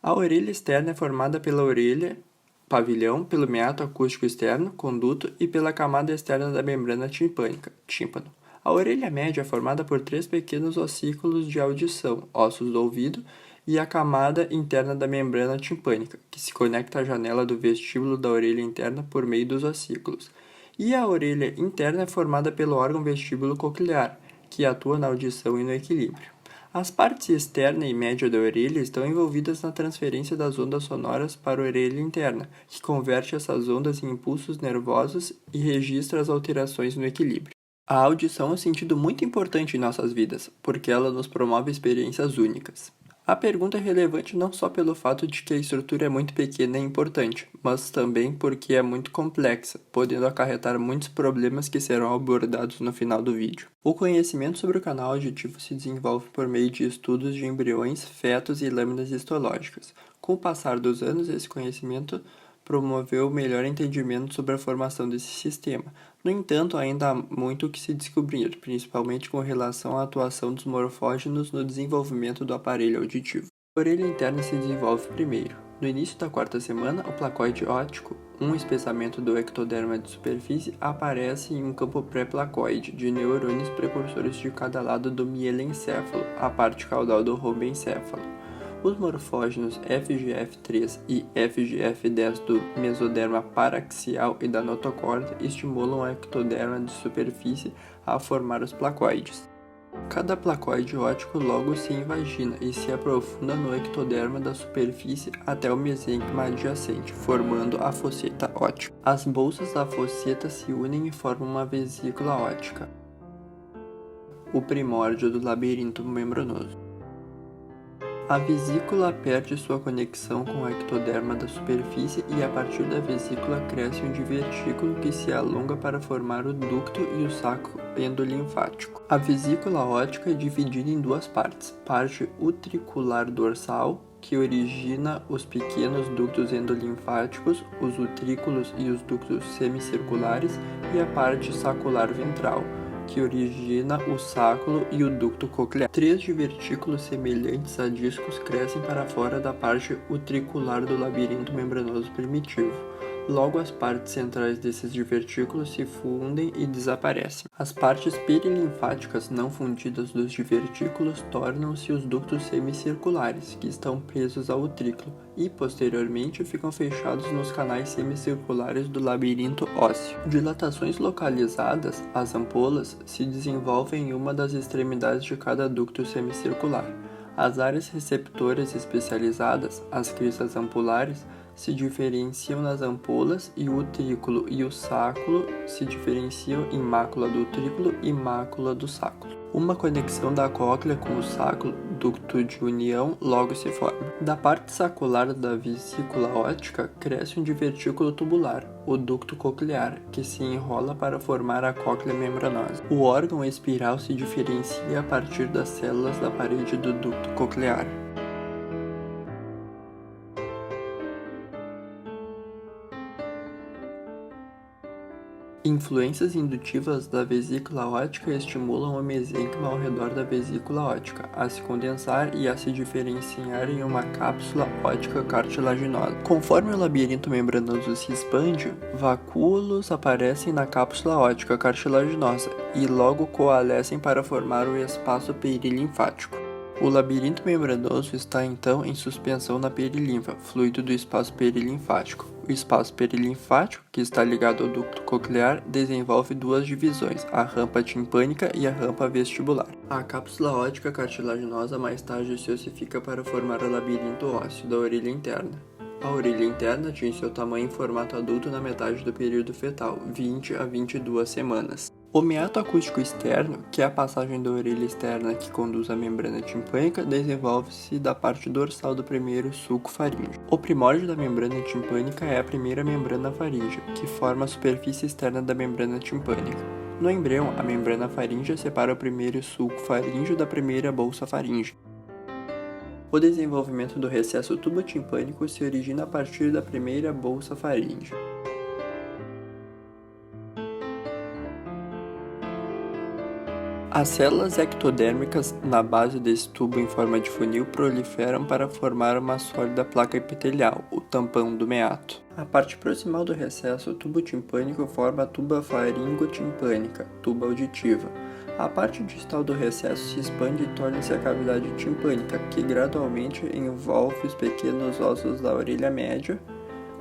A orelha externa é formada pela orelha, pavilhão, pelo meato acústico externo, conduto, e pela camada externa da membrana timpânica, tímpano. A orelha média é formada por 3 pequenos ossículos de audição, ossos do ouvido, e a camada interna da membrana timpânica, que se conecta à janela do vestíbulo da orelha interna por meio dos ossículos. E a orelha interna é formada pelo órgão vestíbulo coclear, que atua na audição e no equilíbrio. As partes externa e média da orelha estão envolvidas na transferência das ondas sonoras para a orelha interna, que converte essas ondas em impulsos nervosos e registra as alterações no equilíbrio. A audição é um sentido muito importante em nossas vidas, porque ela nos promove experiências únicas. A pergunta é relevante não só pelo fato de que a estrutura é muito pequena e importante, mas também porque é muito complexa, podendo acarretar muitos problemas que serão abordados no final do vídeo. O conhecimento sobre o canal auditivo se desenvolve por meio de estudos de embriões, fetos e lâminas histológicas. Com o passar dos anos, esse conhecimento promoveu o melhor entendimento sobre a formação desse sistema. No entanto, ainda há muito o que se descobrir, principalmente com relação à atuação dos morfógenos no desenvolvimento do aparelho auditivo. A orelha interna se desenvolve primeiro. No início da 4ª semana, o placoide óptico, um espessamento do ectoderma de superfície, aparece em um campo pré-placoide de neurônios precursores de cada lado do mielencéfalo, a parte caudal do robencéfalo. Os morfógenos FGF3 e FGF10 do mesoderma paraxial e da notocorda estimulam o ectoderma de superfície a formar os placoides. Cada placoide óptico logo se invagina e se aprofunda no ectoderma da superfície até o mesênquima adjacente, formando a fosseta óptica. As bolsas da fosseta se unem e formam uma vesícula óptica, o primórdio do labirinto membranoso. A vesícula perde sua conexão com o ectoderma da superfície e a partir da vesícula cresce um divertículo que se alonga para formar o ducto e o saco endolinfático. A vesícula óptica é dividida em duas partes: parte utricular dorsal, que origina os pequenos ductos endolinfáticos, os utrículos e os ductos semicirculares, e a parte sacular ventral, que origina o sáculo e o ducto coclear. 3 divertículos semelhantes a discos crescem para fora da parte utricular do labirinto membranoso primitivo. Logo, as partes centrais desses divertículos se fundem e desaparecem. As partes perilinfáticas não fundidas dos divertículos tornam-se os ductos semicirculares, que estão presos ao utrículo, e posteriormente ficam fechados nos canais semicirculares do labirinto ósseo. Dilatações localizadas, as ampolas, se desenvolvem em uma das extremidades de cada ducto semicircular. As áreas receptoras especializadas, as cristas ampulares, se diferenciam nas ampolas e o utrículo e o sáculo se diferenciam em mácula do utrículo e mácula do sáculo. Uma conexão da cóclea com o sáculo, ducto de união, logo se forma. Da parte sacular da vesícula óptica cresce um divertículo tubular, o ducto coclear, que se enrola para formar a cóclea membranosa. O órgão espiral se diferencia a partir das células da parede do ducto coclear. Influências indutivas da vesícula óptica estimulam o mesênquima ao redor da vesícula óptica a se condensar e a se diferenciar em uma cápsula óptica cartilaginosa. Conforme o labirinto membranoso se expande, vacúolos aparecem na cápsula óptica cartilaginosa e logo coalescem para formar o espaço perilinfático. O labirinto membranoso está então em suspensão na perilinfa, fluido do espaço perilinfático. O espaço perilinfático, que está ligado ao ducto coclear, desenvolve duas divisões, a rampa timpânica e a rampa vestibular. A cápsula óptica cartilaginosa mais tarde se ossifica para formar o labirinto ósseo da orelha interna. A orelha interna atinge seu tamanho em formato adulto na metade do período fetal, 20 a 22 semanas. O meato acústico externo, que é a passagem da orelha externa que conduz à membrana timpânica, desenvolve-se da parte dorsal do primeiro sulco faríngeo. O primórdio da membrana timpânica é a primeira membrana faríngea, que forma a superfície externa da membrana timpânica. No embrião, a membrana faríngea separa o primeiro sulco faríngeo da primeira bolsa faríngea. O desenvolvimento do recesso tubo-timpânico se origina a partir da primeira bolsa faríngea. As células ectodérmicas na base desse tubo em forma de funil proliferam para formar uma sólida placa epitelial, o tampão do meato. A parte proximal do recesso, o tubo timpânico, forma a tuba faringotimpânica, tuba auditiva. A parte distal do recesso se expande e torna-se a cavidade timpânica, que gradualmente envolve os pequenos ossos da orelha média,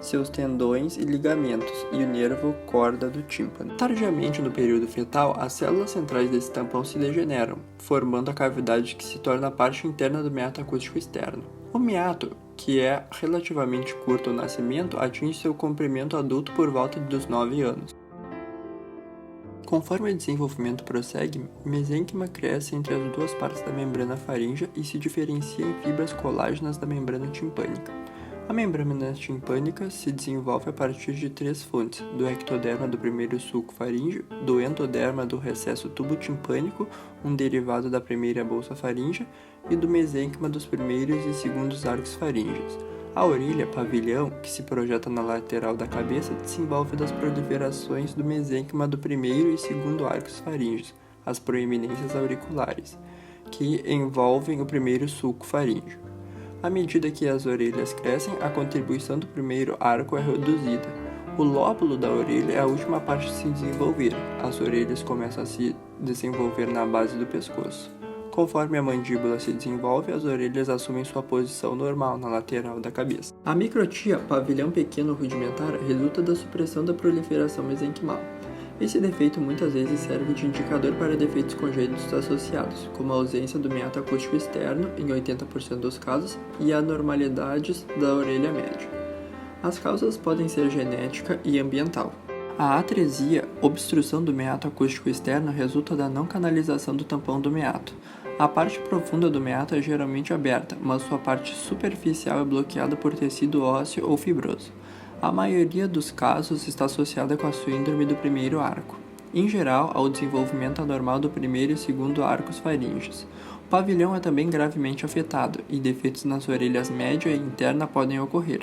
seus tendões e ligamentos, e o nervo corda do tímpano. Tardiamente no período fetal, as células centrais desse tampão se degeneram, formando a cavidade que se torna a parte interna do meato acústico externo. O meato, que é relativamente curto ao nascimento, atinge seu comprimento adulto por volta dos 9 anos. Conforme o desenvolvimento prossegue, o mesênquima cresce entre as duas partes da membrana faríngea e se diferencia em fibras colágenas da membrana timpânica. A membrana timpânica se desenvolve a partir de 3 fontes: do ectoderma do primeiro sulco faríngeo, do endoderma do recesso tubo-timpânico, um derivado da primeira bolsa faríngea, e do mesênquima dos primeiros e segundos arcos faríngeos. A orelha, pavilhão, que se projeta na lateral da cabeça, desenvolve das proliferações do mesênquima do primeiro e segundo arcos faríngeos, as proeminências auriculares, que envolvem o primeiro sulco faríngeo. À medida que as orelhas crescem, a contribuição do primeiro arco é reduzida. O lóbulo da orelha é a última parte a se desenvolver. As orelhas começam a se desenvolver na base do pescoço. Conforme a mandíbula se desenvolve, as orelhas assumem sua posição normal na lateral da cabeça. A microtia, pavilhão pequeno rudimentar, resulta da supressão da proliferação mesenquimal. Esse defeito muitas vezes serve de indicador para defeitos congênitos associados, como a ausência do meato acústico externo, em 80% dos casos, e anormalidades da orelha média. As causas podem ser genética e ambiental. A atresia, obstrução do meato acústico externo, resulta da não canalização do tampão do meato. A parte profunda do meato é geralmente aberta, mas sua parte superficial é bloqueada por tecido ósseo ou fibroso. A maioria dos casos está associada com a síndrome do primeiro arco, em geral ao desenvolvimento anormal do primeiro e segundo arcos faríngeos. O pavilhão é também gravemente afetado e defeitos nas orelhas média e interna podem ocorrer.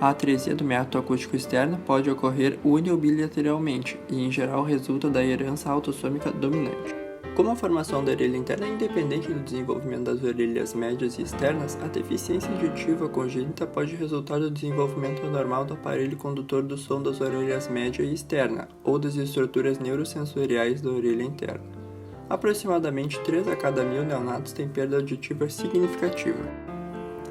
A atresia do meato acústico externo pode ocorrer uni ou bilateralmente e em geral resulta da herança autossômica dominante. Como a formação da orelha interna é independente do desenvolvimento das orelhas médias e externas, a deficiência auditiva congênita pode resultar do desenvolvimento anormal do aparelho condutor do som das orelhas média e externa, ou das estruturas neurosensoriais da orelha interna. Aproximadamente 3 a cada 1000 neonatos têm perda auditiva significativa.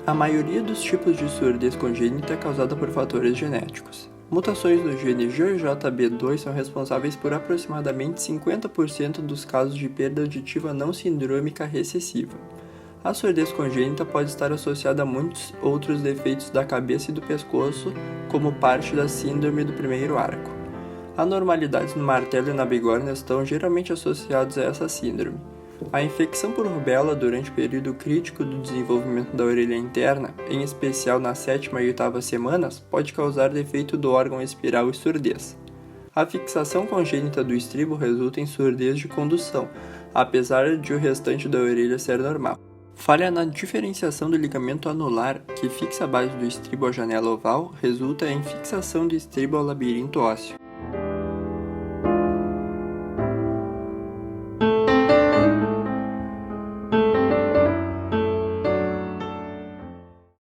A maioria dos tipos de surdez congênita é causada por fatores genéticos. Mutações no gene GJB2 são responsáveis por aproximadamente 50% dos casos de perda auditiva não sindrômica recessiva. A surdez congênita pode estar associada a muitos outros defeitos da cabeça e do pescoço, como parte da síndrome do primeiro arco. Anormalidades no martelo e na bigorna estão geralmente associados a essa síndrome. A infecção por rubéola durante o período crítico do desenvolvimento da orelha interna, em especial nas 7ª e 8ª semanas, pode causar defeito do órgão espiral e surdez. A fixação congênita do estribo resulta em surdez de condução, apesar de o restante da orelha ser normal. Falha na diferenciação do ligamento anular, que fixa a base do estribo à janela oval, resulta em fixação do estribo ao labirinto ósseo.